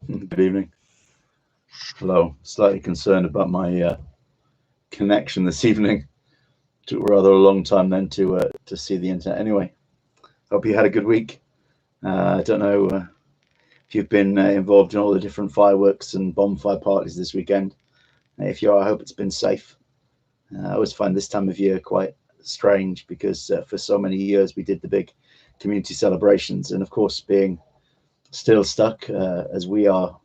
Good evening. Hello. Slightly concerned about my connection this evening. Took rather a long time then to see the internet. Anyway, hope you had a good week. I don't know if you've been involved in all the different fireworks and bonfire parties this weekend. If you are, I hope it's been safe. I always find this time of year quite strange because for so many years we did the big community celebrations, and of course, being still stuck as we are.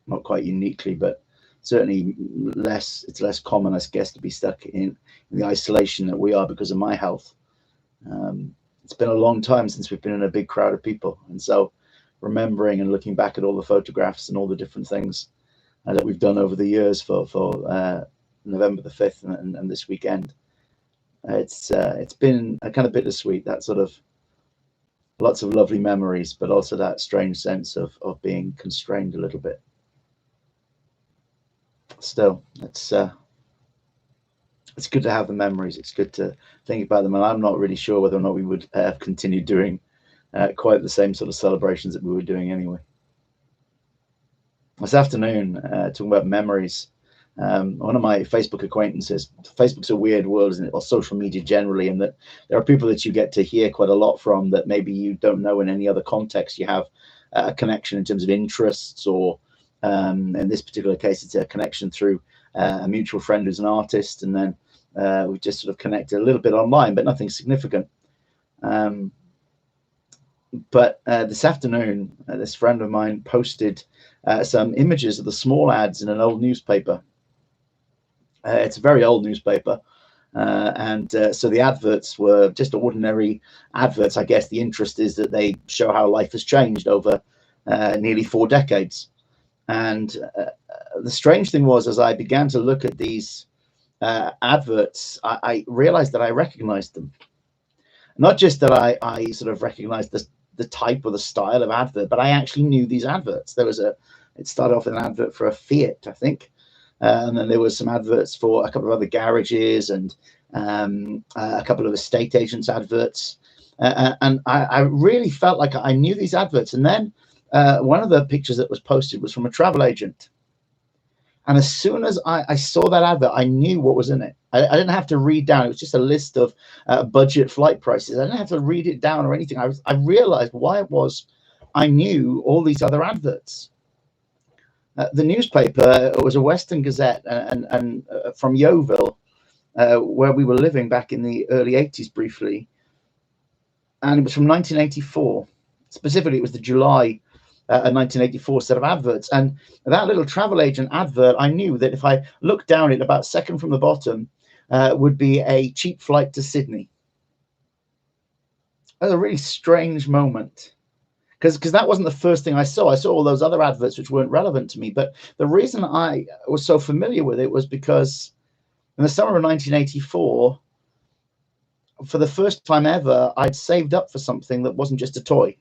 Not quite uniquely, but certainly it's less common, I guess, to be stuck in the isolation that we are because of my health. It's been a long time since we've been in a big crowd of people, and so remembering and looking back at all the photographs and all the different things that we've done over the years for November the 5th and this weekend, it's been a kind of bittersweet. That sort of lots of lovely memories, but also that strange sense of being constrained a little bit. Still, it's good to have the memories. It's good to think about them, and I'm not really sure whether or not we would have continued doing quite the same sort of celebrations that we were doing anyway. This afternoon, talking about memories, one of my Facebook acquaintances. Facebook's a weird world, isn't it? Or social media generally, and that there are people that you get to hear quite a lot from that maybe you don't know in any other context. You have a connection in terms of interests, or in this particular case, it's a connection through a mutual friend who's an artist, and then we just sort of connected a little bit online, but nothing significant. But this afternoon, this friend of mine posted some images of the small ads in an old newspaper. It's a very old newspaper, and so the adverts were just ordinary adverts. I guess the interest is that they show how life has changed over nearly 4 decades. And the strange thing was, as I began to look at these adverts, I realized that I recognized them. Not just that I sort of recognized the type or the style of advert, but I actually knew these adverts. It started off with an advert for a Fiat, I think. And then there was some adverts for a couple of other garages and a couple of estate agents adverts. And I really felt like I knew these adverts. And then one of the pictures that was posted was from a travel agent. And as soon as I saw that advert, I knew what was in it. I didn't have to read down. It was just a list of budget flight prices. I didn't have to read it down or anything. I realized why it was I knew all these other adverts. The newspaper was a Western Gazette and from Yeovil, where we were living back in the early 80s briefly. And it was from 1984. Specifically, it was the July 1984 set of adverts. And that little travel agent advert, I knew that if I looked down it about second from the bottom, would be a cheap flight to Sydney. That was a really strange moment. Because that wasn't the first thing I saw. I saw all those other adverts which weren't relevant to me. But the reason I was so familiar with it was because in the summer of 1984, for the first time ever, I'd saved up for something that wasn't just a toy.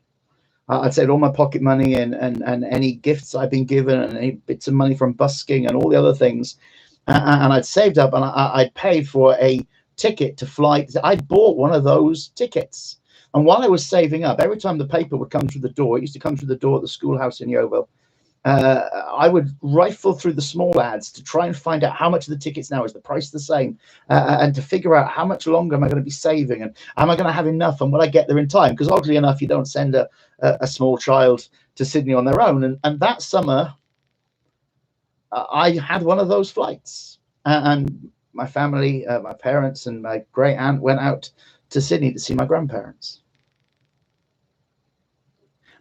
I'd saved all my pocket money and any gifts I'd been given and any bits of money from busking and all the other things. And I'd saved up and I'd paid for a ticket to fly. I'd bought one of those tickets. And while I was saving up, every time the paper would come through the door, it used to come through the door at the schoolhouse in Yeovil, I would rifle through the small ads to try and find out how much of the tickets now is the price the same, and to figure out how much longer am I going to be saving, and am I going to have enough, and will I get there in time? Because oddly enough, you don't send a small child to Sydney on their own. And that summer, I had one of those flights, and my family, my parents and my great aunt went out to Sydney to see my grandparents.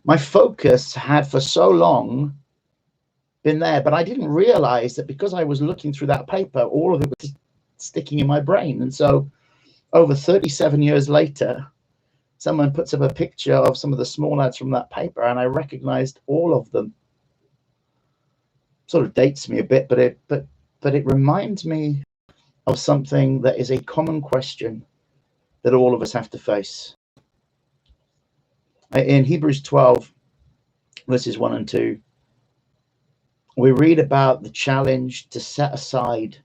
My focus had for so long been there, but I didn't realize that because I was looking through that paper, all of it was sticking in my brain. And so over 37 years later, someone puts up a picture of some of the small ads from that paper, and I recognized all of them. Sort of dates me a bit, but it reminds me of something that is a common question that all of us have to face. In Hebrews 12, verses 1 and 2, we read about the challenge to set aside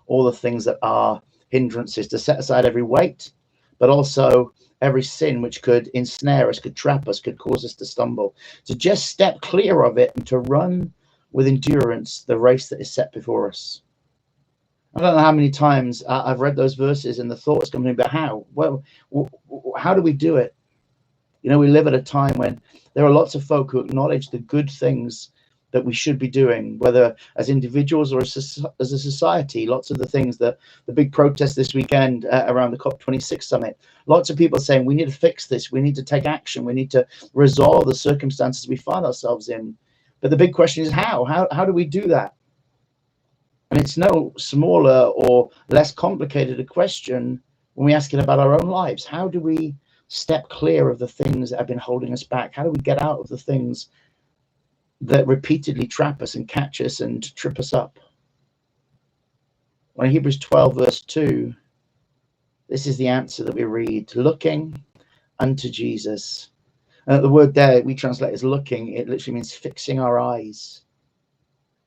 all the things that are hindrances, to set aside every weight, but also every sin which could ensnare us, could trap us, could cause us to stumble. To just step clear of it and to run with endurance the race that is set before us. I don't know how many times I've read those verses and the thoughts come to me, but how? Well, how do we do it? You know, we live at a time when there are lots of folk who acknowledge the good things that we should be doing, whether as individuals or as a society. Lots of the things that the big protest this weekend around the COP26 summit, lots of people saying we need to fix this, we need to take action, we need to resolve the circumstances we find ourselves in. But the big question is how do we do that? And it's no smaller or less complicated a question when we ask it about our own lives. How do we step clear of the things that have been holding us back? How do we get out of the things that repeatedly trap us and catch us and trip us up? Well, in Hebrews 12 verse 2, this is the answer that we read: looking unto Jesus. The word there we translate as looking, it literally means fixing our eyes,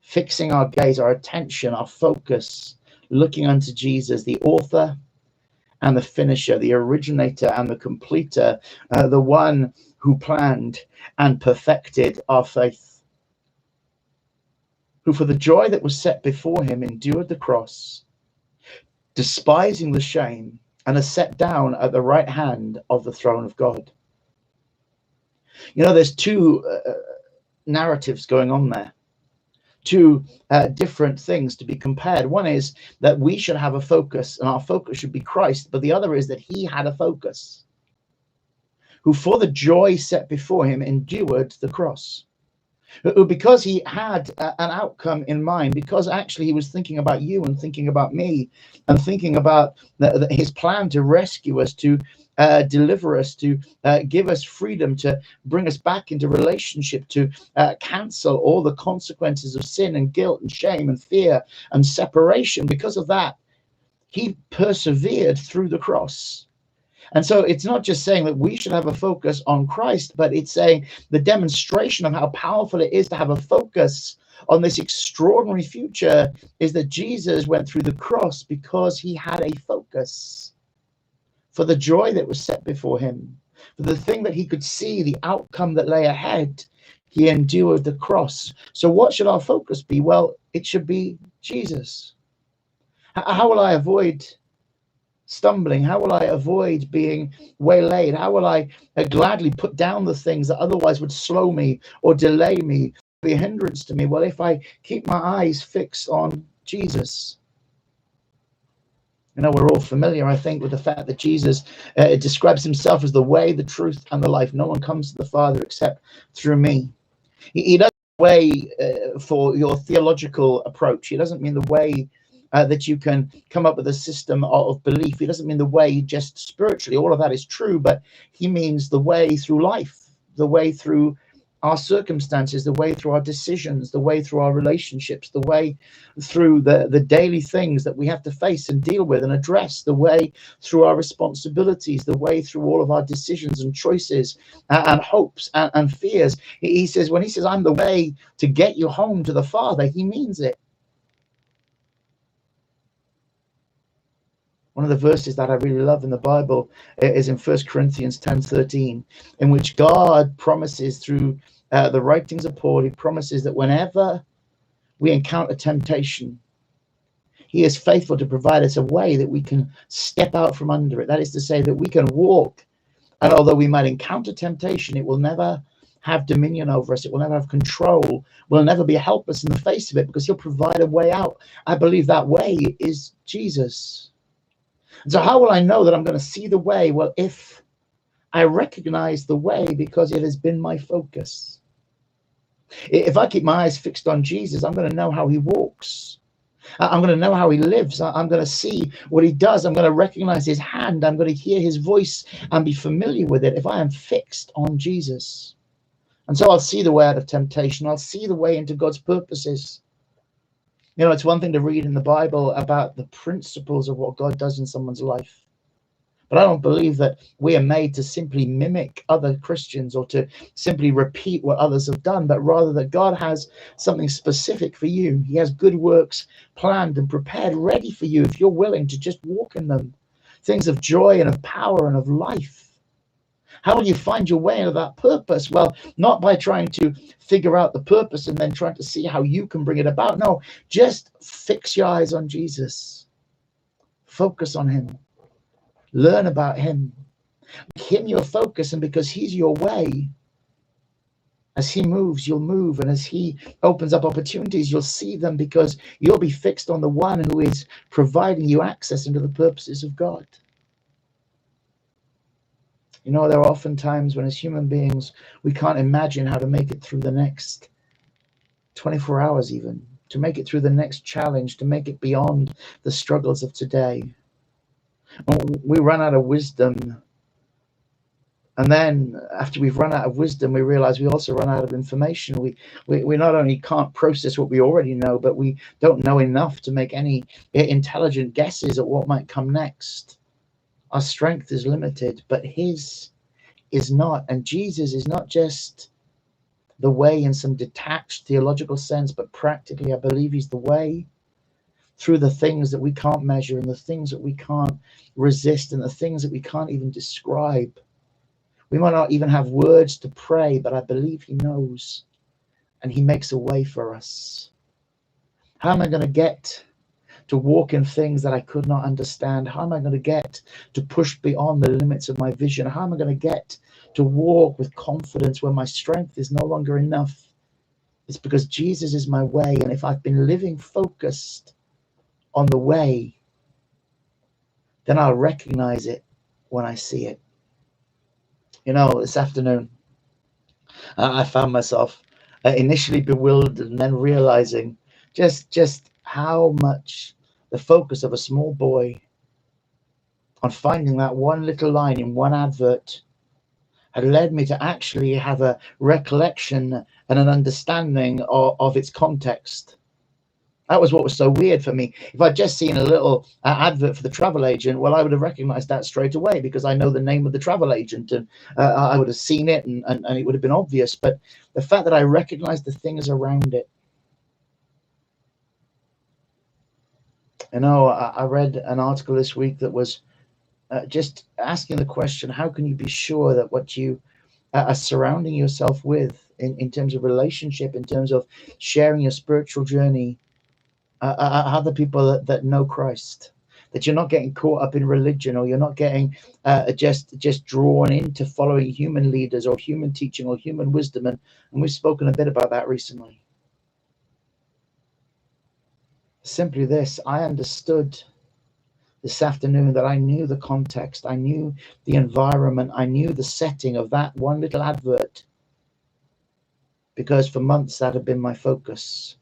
fixing our gaze, our attention, our focus, looking unto Jesus, the author and the finisher, the originator and the completer, the one who planned and perfected our faith, who for the joy that was set before him endured the cross, despising the shame, and is set down at the right hand of the throne of God. You know, there's two narratives going on there, two different things to be compared. One is that we should have a focus, and our focus should be Christ, but the other is that he had a focus, who for the joy set before him endured the cross. Because he had an outcome in mind, because actually he was thinking about you and thinking about me and thinking about his plan to rescue us, to deliver us, to give us freedom, to bring us back into relationship, to cancel all the consequences of sin and guilt and shame and fear and separation. Because of that, he persevered through the cross. And so it's not just saying that we should have a focus on Christ, but it's saying the demonstration of how powerful it is to have a focus on this extraordinary future is that Jesus went through the cross because he had a focus. For the joy that was set before him, for the thing that he could see, the outcome that lay ahead, he endured the cross. So what should our focus be? Well, it should be Jesus. How will I avoid stumbling? How will I avoid being waylaid? How will I gladly put down the things that otherwise would slow me or delay me, be a hindrance to me? Well, if I keep my eyes fixed on Jesus. You know, we're all familiar, I think, with the fact that Jesus describes himself as the way, the truth, and the life. No one comes to the Father except through me. He doesn't way for your theological approach. He doesn't mean the way that you can come up with a system of belief. He doesn't mean the way just spiritually. All of that is true, but he means the way through life, the way through our circumstances, the way through our decisions, the way through our relationships, the way through the daily things that we have to face and deal with and address, the way through our responsibilities, the way through all of our decisions and choices and hopes and fears. He says, when he says, I'm the way to get you home to the Father, he means it. One of the verses that I really love in the Bible is in 1 Corinthians 10:13, in which God promises through the writings of Paul, he promises that whenever we encounter temptation, he is faithful to provide us a way that we can step out from under it. That is to say, that we can walk, and although we might encounter temptation, it will never have dominion over us. It will never have control. We'll never be helpless in the face of it, because he'll provide a way out. I believe that way is Jesus. So how will I know that I'm going to see the way? Well, if I recognize the way, because it has been my focus. If I keep my eyes fixed on Jesus, I'm going to know how he walks. I'm going to know how he lives. I'm going to see what he does. I'm going to recognize his hand. I'm going to hear his voice and be familiar with it if I am fixed on Jesus. And so I'll see the way out of temptation. I'll see the way into God's purposes. You know, it's one thing to read in the Bible about the principles of what God does in someone's life. But I don't believe that we are made to simply mimic other Christians or to simply repeat what others have done, but rather that God has something specific for you. He has good works planned and prepared, ready for you if you're willing to just walk in them, things of joy and of power and of life. How will you find your way into that purpose? Well, not by trying to figure out the purpose and then trying to see how you can bring it about. No, just fix your eyes on Jesus. Focus on him. Learn about him. Make him your focus, and because he's your way, as he moves, you'll move. And as he opens up opportunities, you'll see them, because you'll be fixed on the one who is providing you access into the purposes of God. You know, there are often times when as human beings, we can't imagine how to make it through the next 24 hours even, to make it through the next challenge, to make it beyond the struggles of today. We run out of wisdom. And then after we've run out of wisdom, we realize we also run out of information. We not only can't process what we already know, but we don't know enough to make any intelligent guesses at what might come next. Our strength is limited, but his is not. And Jesus is not just the way in some detached theological sense, but practically, I believe he's the way through the things that we can't measure, and the things that we can't resist, and the things that we can't even describe. We might not even have words to pray, but I believe he knows, and he makes a way for us. How am I going to get to walk in things that I could not understand? How am I going to get to push beyond the limits of my vision? How am I going to get to walk with confidence when my strength is no longer enough? It's because Jesus is my way. And if I've been living focused on the way, then I'll recognize it when I see it. You know, this afternoon, I found myself initially bewildered, and then realizing just how much the focus of a small boy on finding that one little line in one advert had led me to actually have a recollection and an understanding of its context. That was what was so weird for me. If I'd just seen a little advert for the travel agent, well, I would have recognized that straight away, because I know the name of the travel agent, and I would have seen it, and it would have been obvious. But the fact that I recognized the things around it. You know, I read an article this week that was just asking the question, how can you be sure that what you are surrounding yourself with in terms of relationship, in terms of sharing your spiritual journey, other people that know Christ, that you're not getting caught up in religion, or you're not getting just drawn into following human leaders or human teaching or human wisdom. And we've spoken a bit about that recently. Simply this, I understood this afternoon that I knew the context, I knew the environment, I knew the setting of that one little advert, because for months that had been my focus.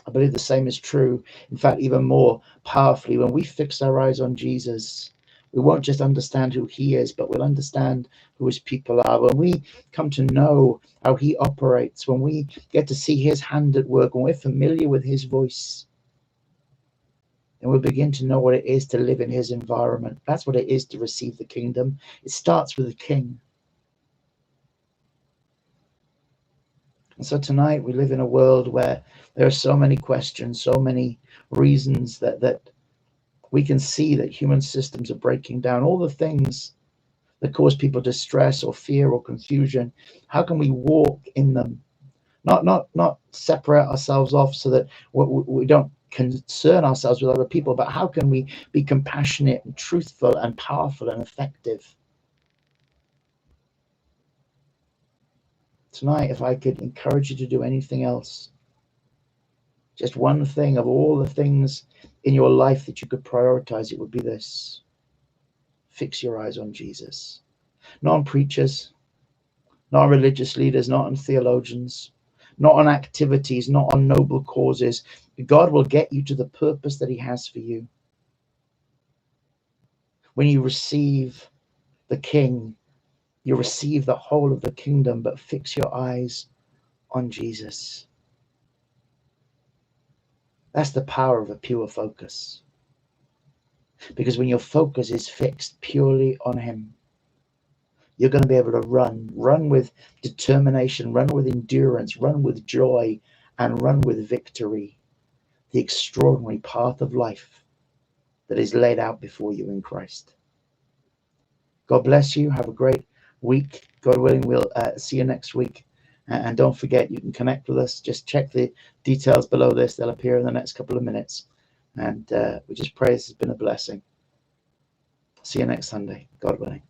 I believe the same is true, in fact, even more powerfully, when we fix our eyes on Jesus. We won't just understand who he is, but we'll understand who his people are. When we come to know how he operates, when we get to see his hand at work, when we're familiar with his voice, then we'll begin to know what it is to live in his environment. That's what it is to receive the kingdom. It starts with the king. And so tonight we live in a world where there are so many questions, so many reasons that we can see that human systems are breaking down. All the things that cause people distress or fear or confusion. How can we walk in them? Not separate ourselves off so that we don't concern ourselves with other people, but how can we be compassionate and truthful and powerful and effective? Tonight, if I could encourage you to do anything else, just one thing of all the things in your life that you could prioritize, it would be this: fix your eyes on Jesus. Not on preachers, not on religious leaders, not on theologians, not on activities, not on noble causes. God will get you to the purpose that he has for you. When you receive the King, you receive the whole of the kingdom, but fix your eyes on Jesus. That's the power of a pure focus. Because when your focus is fixed purely on him, you're going to be able to run with determination, run with endurance, run with joy, and run with victory, the extraordinary path of life that is laid out before you in Christ. God bless you. Have a great week. God willing, we'll see you next week. And don't forget, you can connect with us. Just check the details below this. They'll appear in the next couple of minutes. And we just pray this has been a blessing. See you next Sunday, God willing.